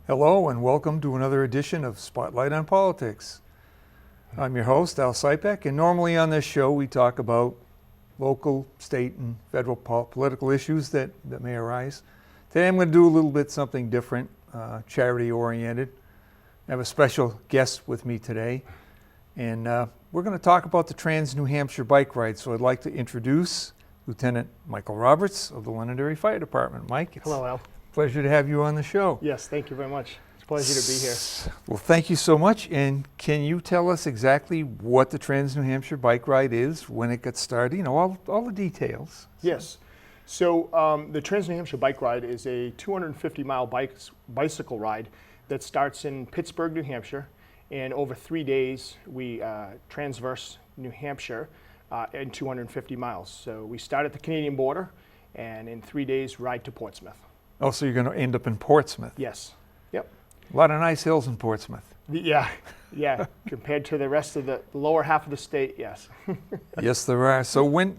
Hello and welcome to another edition of Spotlight on Politics. I'm your host, Al Sipek, and normally on this show we talk about local, state, and federal political issues that may arise. Today I'm going to do a little bit something different, charity-oriented. I have a special guest with me today, and we're going to talk about the Trans-New Hampshire bike ride. So I'd like to introduce Lieutenant Michael Roberts of the Londonderry Fire Department. Mike, hello, Al. Pleasure to have you on the show. Yes, thank you very much. It's a pleasure to be here. Well, thank you so much. And can you tell us exactly what the Trans-New Hampshire bike ride is, when it got started, you know, all the details? Yes. So the Trans-New Hampshire bike ride is a 250-mile bicycle ride that starts in Pittsburgh, New Hampshire. And over 3 days, we transverse New Hampshire in 250 miles. So we start at the Canadian border and in 3 days ride to Portsmouth. Oh, so you're going to end up in Portsmouth? Yes. Yep. A lot of nice hills in Portsmouth. Yeah. Compared to the rest of the lower half of the state, yes. Yes, there are. So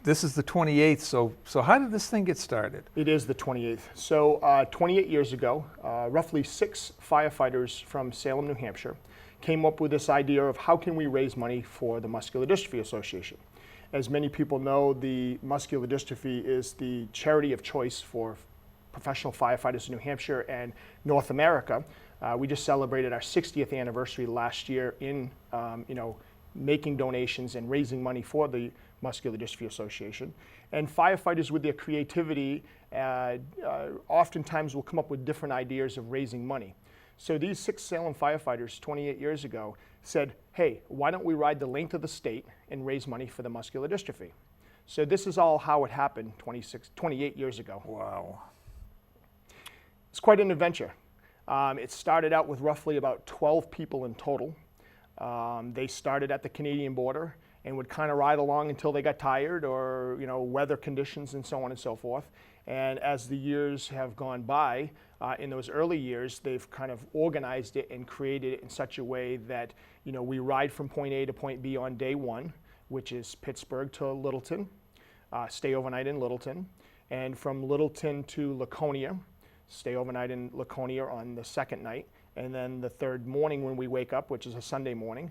this is the 28th, so how did this thing get started? It is the 28th. So 28 years ago, roughly 6 firefighters from Salem, New Hampshire, came up with this idea of how can we raise money for the Muscular Dystrophy Association. As many people know, the Muscular Dystrophy is the charity of choice for professional firefighters in New Hampshire and North America. We just celebrated our 60th anniversary last year in making donations and raising money for the Muscular Dystrophy Association. And firefighters, with their creativity, oftentimes will come up with different ideas of raising money. So these 6 Salem firefighters 28 years ago said, hey, why don't we ride the length of the state and raise money for the muscular dystrophy? So this is all how it happened 28 years ago. Wow. It's quite an adventure. It started out with roughly about 12 people in total. They started at the Canadian border and would kind of ride along until they got tired or weather conditions and so on and so forth. And as the years have gone by, in those early years, they've kind of organized it and created it in such a way that we ride from point A to point B on day 1, which is Pittsburgh to Littleton, stay overnight in Littleton, and from Littleton to Laconia, stay overnight in Laconia on the second night, and then the third morning when we wake up, which is a Sunday morning,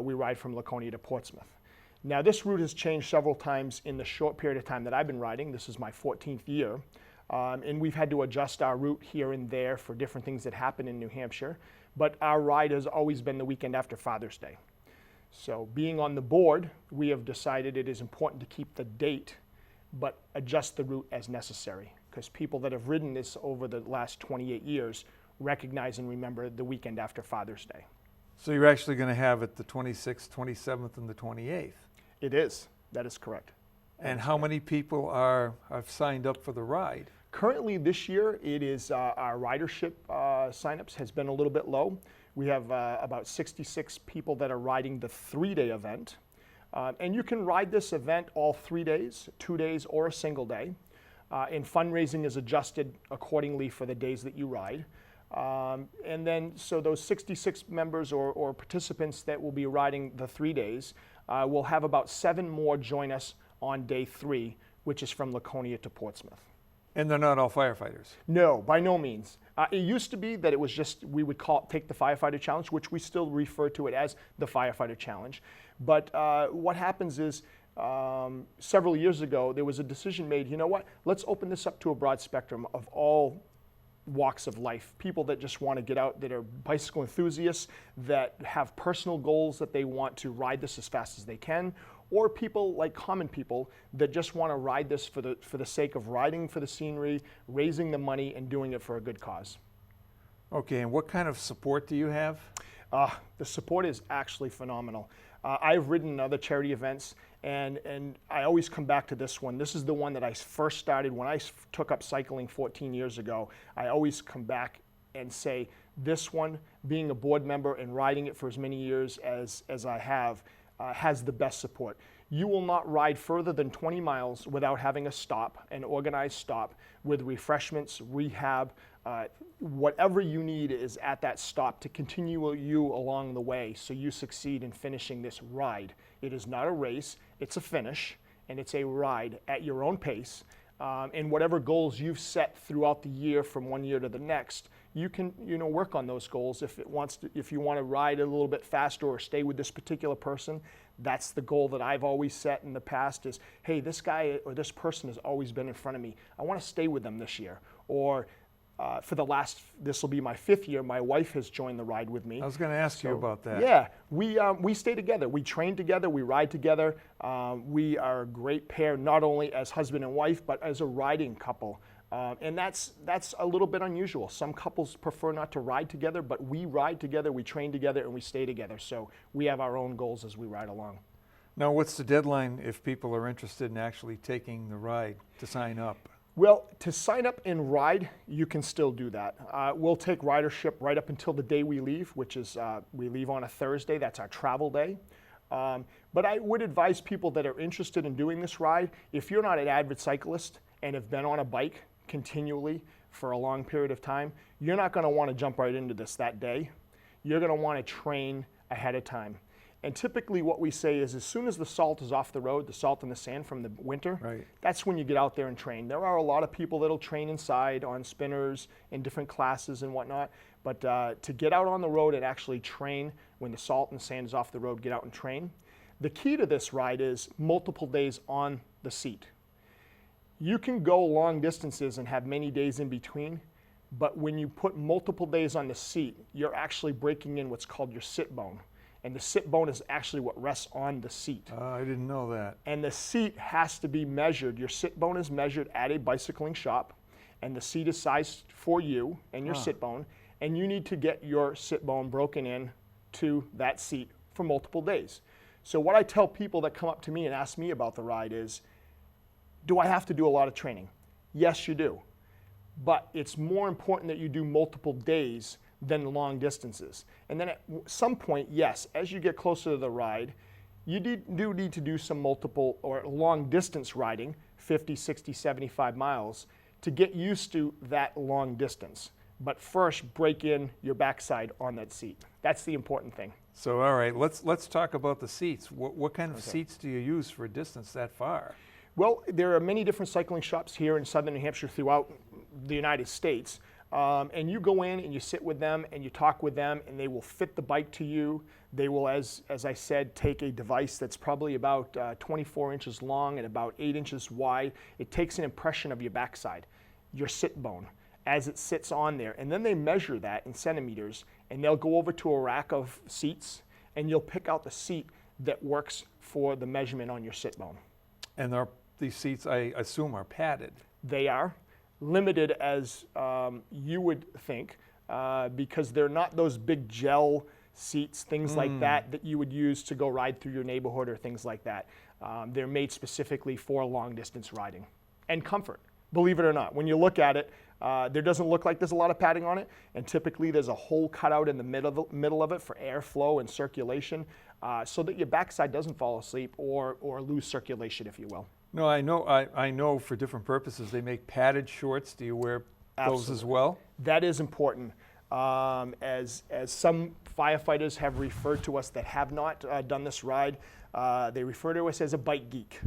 we ride from Laconia to Portsmouth. Now this route has changed several times in the short period of time that I've been riding. This is my 14th year, and we've had to adjust our route here and there for different things that happen in New Hampshire, but our ride has always been the weekend after Father's Day. So being on the board, we have decided it is important to keep the date, but adjust the route as necessary, because people that have ridden this over the last 28 years recognize and remember the weekend after Father's Day. So you're actually going to have it the 26th, 27th, and the 28th? It is. That is correct. And how many people have signed up for the ride? Currently this year, it is our ridership signups has been a little bit low. We have about 66 people that are riding the 3-day event. And you can ride this event all 3 days, 2 days, or a single day. And fundraising is adjusted accordingly for the days that you ride. And then, so those 66 members or participants that will be riding the 3 days, we'll have about 7 more join us on day 3, which is from Laconia to Portsmouth. And they're not all firefighters? No, by no means. It used to be that it was just, we would take the Firefighter Challenge, which we still refer to it as the Firefighter Challenge. But what happens is, several years ago, there was a decision made, you know what, let's open this up to a broad spectrum of all walks of life. People that just want to get out, that are bicycle enthusiasts, that have personal goals that they want to ride this as fast as they can, or people like common people that just want to ride this for the sake of riding for the scenery, raising the money, and doing it for a good cause. Okay, and what kind of support do you have? The support is actually phenomenal. I've ridden in other charity events, and I always come back to this one. This is the one that I first started when I took up cycling 14 years ago. I always come back and say, this one, being a board member and riding it for as many years as I have, has the best support. You will not ride further than 20 miles without having a stop, an organized stop, with refreshments, rehab, whatever you need is at that stop to continue you along the way so you succeed in finishing this ride. It is not a race, it's a finish, and it's a ride at your own pace. And whatever goals you've set throughout the year from one year to the next, you can work on those goals. If you want to ride a little bit faster or stay with this particular person, that's the goal that I've always set in the past is, hey, this guy or this person has always been in front of me. I want to stay with them this year. Or this will be my 5th year, my wife has joined the ride with me. I was going to ask you about that. Yeah, we stay together. We train together, we ride together. We are a great pair, not only as husband and wife, but as a riding couple. And that's a little bit unusual. Some couples prefer not to ride together, but we ride together, we train together, and we stay together. So we have our own goals as we ride along. Now, what's the deadline if people are interested in actually taking the ride to sign up? Well, to sign up and ride, you can still do that. We'll take ridership right up until the day we leave, which is we leave on a Thursday. That's our travel day. But I would advise people that are interested in doing this ride, if you're not an avid cyclist and have been on a bike continually for a long period of time, you're not going to want to jump right into this that day. You're going to want to train ahead of time. And typically what we say is as soon as the salt is off the road, the salt and the sand from the winter, right, that's when you get out there and train. There are a lot of people that'll train inside on spinners in different classes and whatnot, but to get out on the road and actually train when the salt and sand is off the road, get out and train. The key to this ride is multiple days on the seat. You can go long distances and have many days in between, but when you put multiple days on the seat, you're actually breaking in what's called your sit bone. And the sit bone is actually what rests on the seat. I didn't know that. And the seat has to be measured. Your sit bone is measured at a bicycling shop, and the seat is sized for you and your sit bone, and you need to get your sit bone broken in to that seat for multiple days. So what I tell people that come up to me and ask me about the ride is, do I have to do a lot of training? Yes, you do. But it's more important that you do multiple days than long distances. And then at some point, yes, as you get closer to the ride, you do need to do some multiple or long distance riding, 50, 60, 75 miles, to get used to that long distance. But first, break in your backside on that seat. That's the important thing. So, all right, let's talk about the seats. What kind of seats do you use for a distance that far? Well, there are many different cycling shops here in southern New Hampshire throughout the United States. And you go in and you sit with them and you talk with them, and they will fit the bike to you. They will, as I said, take a device that's probably about 24 inches long and about 8 inches wide. It takes an impression of your backside, your sit bone, as it sits on there. And then they measure that in centimeters, and they'll go over to a rack of seats, and you'll pick out the seat that works for the measurement on your sit bone. And these seats, I assume, are padded. They are. Limited as you would think, because they're not those big gel seats, things like that you would use to go ride through your neighborhood or things like that. They're made specifically for long distance riding and comfort, believe it or not. When you look at it, there doesn't look like there's a lot of padding on it, and typically there's a hole cut out in the middle of it for airflow and circulation, so that your backside doesn't fall asleep or lose circulation, if you will. No, I know for different purposes they make padded shorts. Do you wear those as well? That is important. As some firefighters have referred to us that have not done this ride, they refer to us as a bike geek,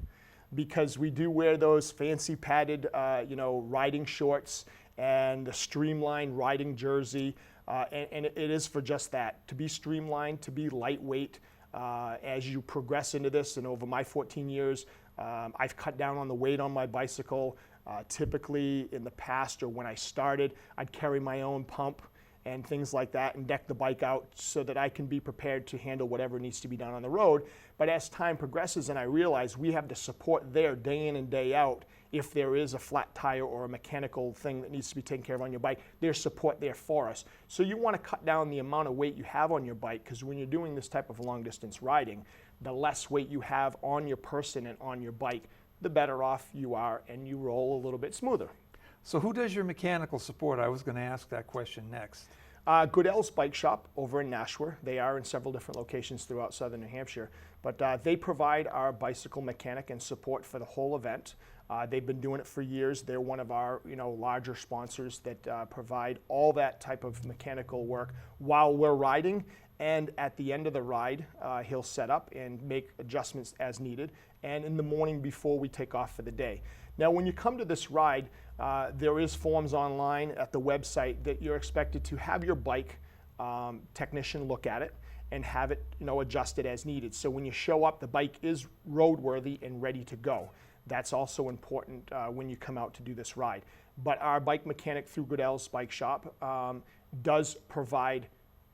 because we do wear those fancy padded riding shorts and the streamlined riding jersey, and it is for just that, to be streamlined, to be lightweight. As you progress into this, and over my 14 years, I've cut down on the weight on my bicycle. Typically in the past or when I started, I'd carry my own pump and things like that and deck the bike out so that I can be prepared to handle whatever needs to be done on the road. But as time progresses and I realize we have the support there day in and day out, if there is a flat tire or a mechanical thing that needs to be taken care of on your bike, there's support there for us. So you want to cut down the amount of weight you have on your bike, because when you're doing this type of long distance riding, the less weight you have on your person and on your bike, the better off you are and you roll a little bit smoother. So who does your mechanical support? I was going to ask that question next. Goodell's Bike Shop over in Nashua. They are in several different locations throughout southern New Hampshire, but they provide our bicycle mechanic and support for the whole event. They've been doing it for years. They're one of our larger sponsors that provide all that type of mechanical work while we're riding. And at the end of the ride, he'll set up and make adjustments as needed, and in the morning before we take off for the day. Now, when you come to this ride, there is forms online at the website that you're expected to have your bike technician look at it and have it adjusted as needed. So when you show up, the bike is roadworthy and ready to go. That's also important when you come out to do this ride. But our bike mechanic through Goodell's Bike Shop does provide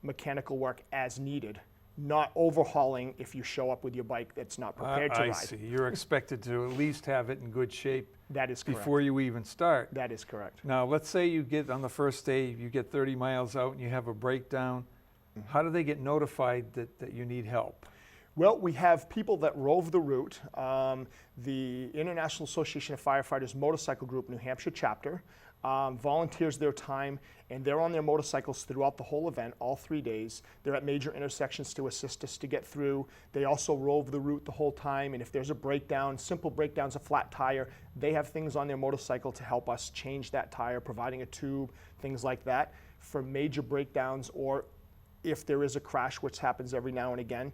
mechanical work as needed, not overhauling if you show up with your bike that's not prepared to ride. I see. You're expected to at least have it in good shape That is correct. before you even start. That is correct. Now, let's say you get on the first day, you get 30 miles out and you have a breakdown. How do they get notified that you need help? Well, we have people that rove the route. The International Association of Firefighters Motorcycle Group New Hampshire chapter volunteers their time, and they're on their motorcycles throughout the whole event, all 3 days. They're at major intersections to assist us to get through. They also rove the route the whole time, and if there's a breakdown, simple breakdowns, a flat tire, they have things on their motorcycle to help us change that tire, providing a tube, things like that. For major breakdowns, or if there is a crash, which happens every now and again,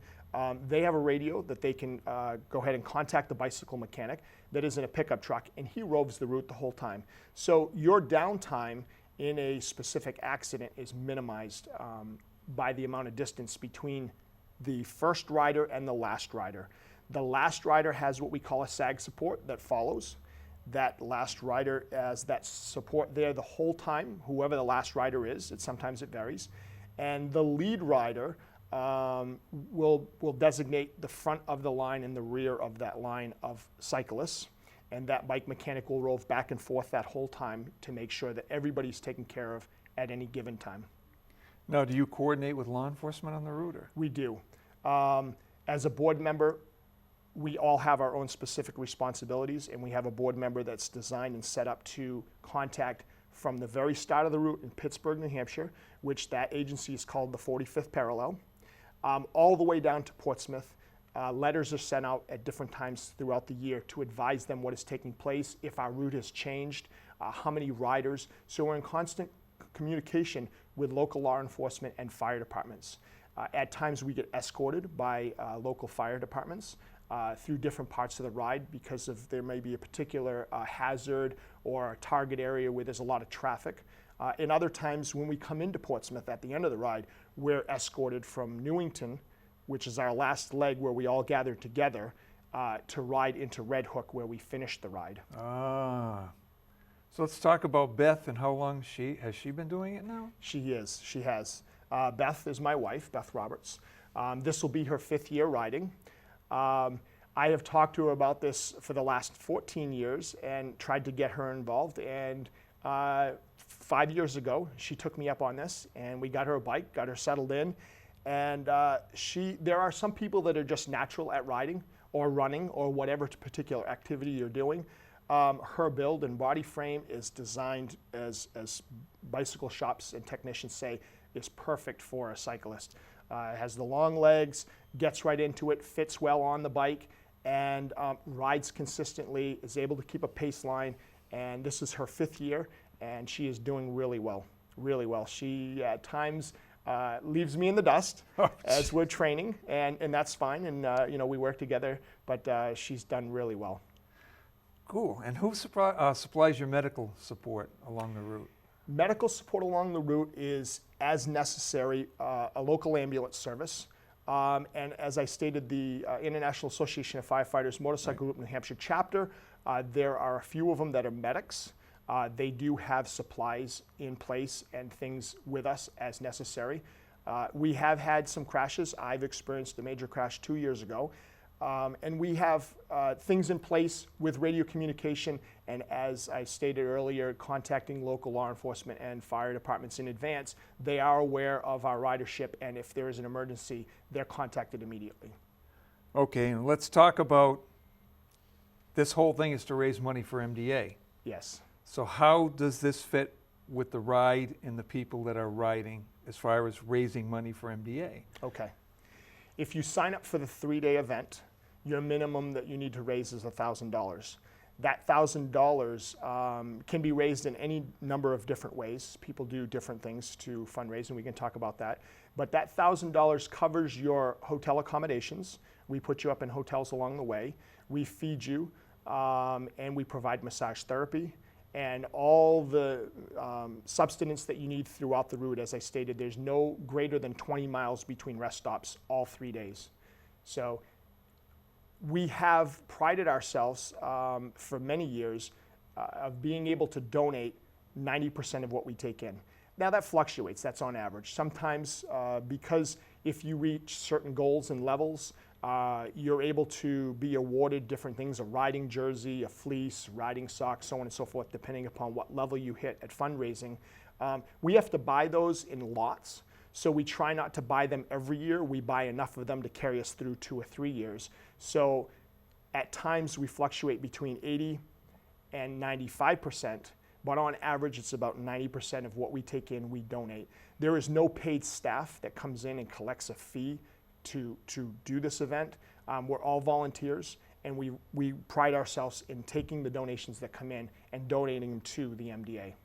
they have a radio that they can go ahead and contact the bicycle mechanic that is in a pickup truck, and he roves the route the whole time. So your downtime in a specific accident is minimized by the amount of distance between the first rider and the last rider. The last rider has what we call a sag support that follows. That last rider has that support there the whole time, whoever the last rider is. Sometimes it varies. And the lead rider will designate the front of the line and the rear of that line of cyclists, and that bike mechanic will rove back and forth that whole time to make sure that everybody's taken care of at any given time. Now, do you coordinate with law enforcement on the route? Or? We do. As a board member, we all have our own specific responsibilities, and we have a board member that's designed and set up to contact from the very start of the route in Pittsburgh, New Hampshire, which that agency is called the 45th Parallel, all the way down to Portsmouth. Letters are sent out at different times throughout the year to advise them what is taking place, if our route has changed, how many riders. So we're in constant communication with local law enforcement and fire departments. At times we get escorted by local fire departments through different parts of the ride because of there may be a particular hazard or a target area where there's a lot of traffic. And other times when we come into Portsmouth at the end of the ride, we're escorted from Newington, which is our last leg where we all gather together to ride into Red Hook where we finish the ride. So let's talk about Beth and how long has she been doing it now? She has. Beth is my wife, Beth Roberts. This will be her 5th year riding. I have talked to her about this for the last 14 years and tried to get her involved, and 5 years ago she took me up on this, and we got her a bike, got her settled in, and there are some people that are just natural at riding or running or whatever particular activity you're doing. Her build and body frame is designed, as bicycle shops and technicians say, is perfect for a cyclist. It has the long legs, gets right into it, fits well on the bike, and rides consistently, is able to keep a pace line, and this is her 5th year, and she is doing really well, really well. She at times leaves me in the dust as we're training, and that's fine, and we work together, but she's done really well. Cool. And who supplies your medical support along the route? Medical support along the route is, as necessary, a local ambulance service. And as I stated, the International Association of Firefighters Motorcycle Group New Hampshire chapter, there are a few of them that are medics. They do have supplies in place and things with us as necessary. We have had some crashes. I've experienced a major crash 2 years ago. And we have things in place with radio communication and, as I stated earlier, contacting local law enforcement and fire departments in advance. They are aware of our ridership, and if there is an emergency, they're contacted immediately. Okay, and let's talk about, this whole thing is to raise money for MDA. Yes. So how does this fit with the ride and the people that are riding as far as raising money for MDA? Okay. If you sign up for the 3-day event, your minimum that you need to raise is $1,000. That $1,000 can be raised in any number of different ways. People do different things to fundraise, and we can talk about that. But that $1,000 covers your hotel accommodations. We put you up in hotels along the way. We feed you, and we provide massage therapy and all the subsistence that you need throughout the route. As I stated, there's no greater than 20 miles between rest stops all 3 days. So we have prided ourselves for many years of being able to donate 90% of what we take in. Now that fluctuates, that's on average. Sometimes because if you reach certain goals and levels, you're able to be awarded different things, a riding jersey, a fleece, riding socks, so on and so forth, depending upon what level you hit at fundraising. We have to buy those in lots, so we try not to buy them every year. We buy enough of them to carry us through 2 or 3 years. So at times we fluctuate between 80 and 95%, but on average it's about 90% of what we take in we donate. There is no paid staff that comes in and collects a fee to do this event. We're all volunteers, and we pride ourselves in taking the donations that come in and donating them to the MDA.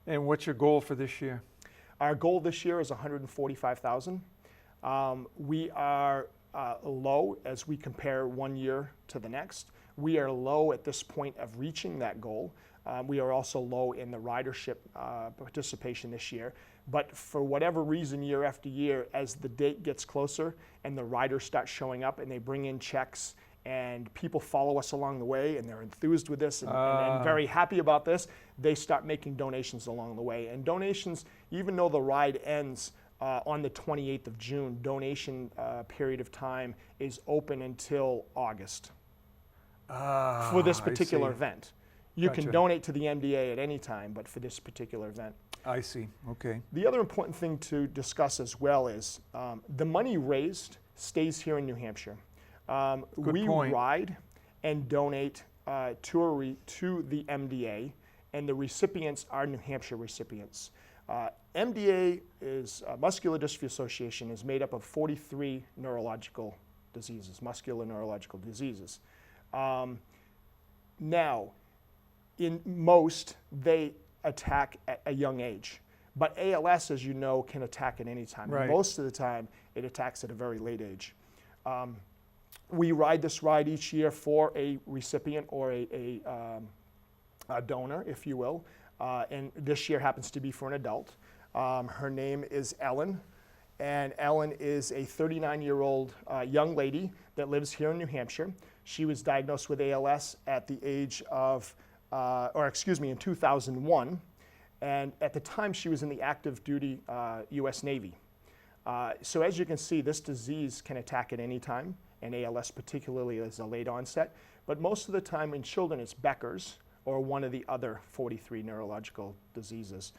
And what's your goal for this year? Our goal this year is $145,000. We are low as we compare one year to the next. We are low at this point of reaching that goal. We are also low in the ridership participation this year. But for whatever reason, year after year, as the date gets closer and the riders start showing up and they bring in checks and people follow us along the way and they're enthused with this and very happy about this, they start making donations along the way. And donations, even though the ride ends on the 28th of June, donation period of time is open until August for this particular event. You can donate to the MDA at any time, but for this particular event. I see, okay. The other important thing to discuss as well is the money raised stays here in New Hampshire. We ride and donate to the MDA, and the recipients are New Hampshire recipients. MDA is Muscular Dystrophy Association is made up of 43 neurological diseases, muscular neurological diseases. Now, in most, they attack at a young age. But ALS, as you know, can attack at any time. Right. Most of the time, it attacks at a very late age. We ride this ride each year for a recipient or a donor, if you will. And this year happens to be for an adult. Her name is Ellen. And Ellen is a 39-year-old young lady that lives here in New Hampshire. She was diagnosed with ALS at the age of in 2001, and at the time she was in the active duty U.S. Navy. So as you can see, this disease can attack at any time, and ALS particularly is a late onset, but most of the time in children it's Becker's or one of the other 43 neurological diseases.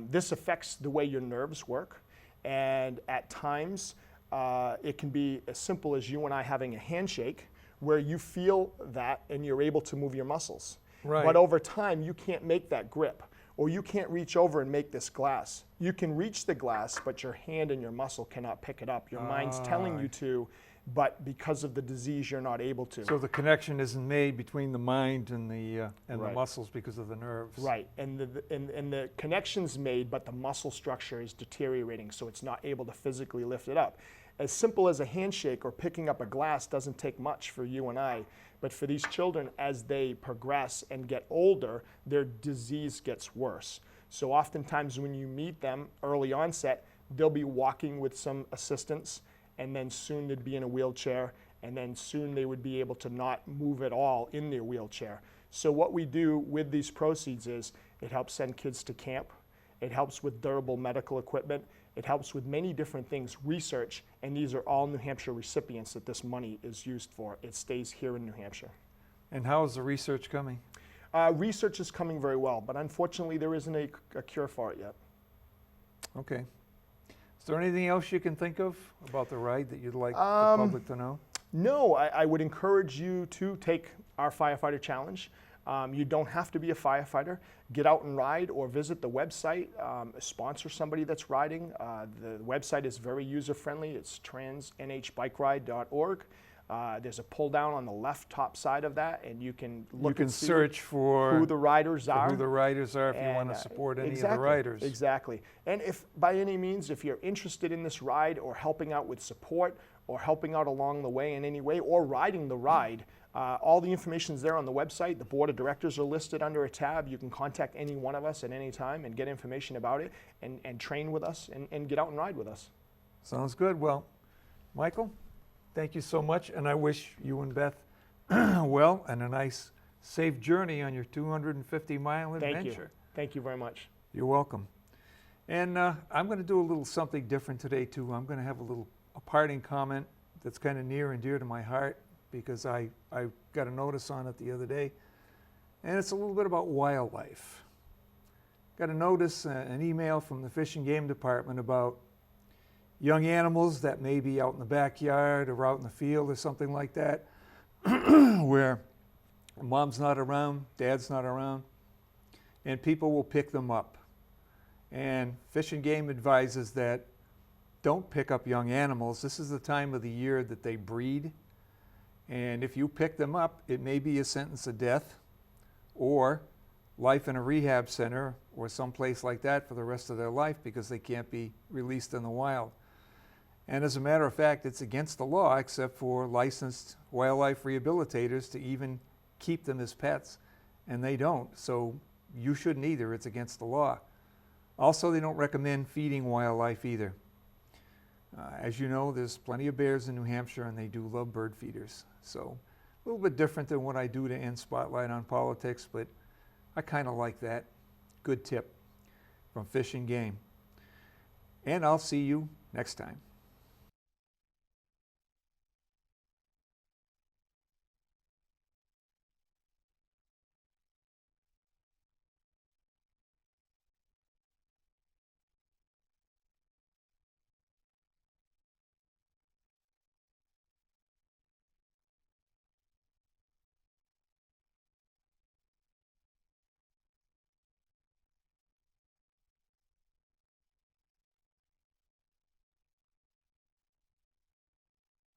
This affects the way your nerves work, and at times it can be as simple as you and I having a handshake where you feel that and you're able to move your muscles. Right. But over time, you can't make that grip, or you can't reach over and make this glass. You can reach the glass, but your hand and your muscle cannot pick it up. Your mind's telling you to, but because of the disease, you're not able to. So the connection isn't made between the mind and the Right. muscles because of the nerves. Right, and the connection's made, but the muscle structure is deteriorating, so it's not able to physically lift it up. As simple as a handshake or picking up a glass doesn't take much for you and I, but for these children, as they progress and get older, their disease gets worse. So oftentimes when you meet them early onset, they'll be walking with some assistance, and then soon they'd be in a wheelchair, and then soon they would be able to not move at all in their wheelchair. So what we do with these proceeds is it helps send kids to camp, it helps with durable medical equipment, it helps with many different things, research, and these are all New Hampshire recipients that this money is used for. It stays here in New Hampshire. And how is the research coming? Research is coming very well, but unfortunately there isn't a cure for it yet. Okay. Is there anything else you can think of about the ride that you'd like the public to know? No, I would encourage you to take our firefighter challenge. You don't have to be a firefighter. Get out and ride or visit the website, sponsor somebody that's riding. The website is very user-friendly. It's transnhbikeride.org. There's a pull down on the left top side of that, and you can look You can and see search for who the riders are. who the riders are if you And, want to support any exactly, of the riders. Exactly. And if by any means, if you're interested in this ride or helping out with support or helping out along the way in any way or riding the ride, all the information is there on the website. The board of directors are listed under a tab. You can contact any one of us at any time and get information about it and train with us and get out and ride with us. Sounds good. Well, Michael, thank you so much, and I wish you and Beth well and a nice, safe journey on your 250-mile adventure. Thank you. Thank you very much. You're welcome. And I'm going to do a little something different today, too. I'm going to have a parting comment that's kind of near and dear to my heart because I got a notice on it the other day, and it's a little bit about wildlife. Got a notice, an email from the Fish and Game Department about young animals that may be out in the backyard or out in the field or something like that, where mom's not around, dad's not around, and people will pick them up. And Fish and Game advises that don't pick up young animals. This is the time of the year that they breed. And if you pick them up, it may be a sentence of death or life in a rehab center or someplace like that for the rest of their life because they can't be released in the wild. And as a matter of fact, it's against the law except for licensed wildlife rehabilitators to even keep them as pets, and they don't. So you shouldn't either. It's against the law. Also, they don't recommend feeding wildlife either. As you know, there's plenty of bears in New Hampshire, and they do love bird feeders. So a little bit different than what I do to end Spotlight on Politics, but I kind of like that. Good tip from Fish and Game. And I'll see you next time.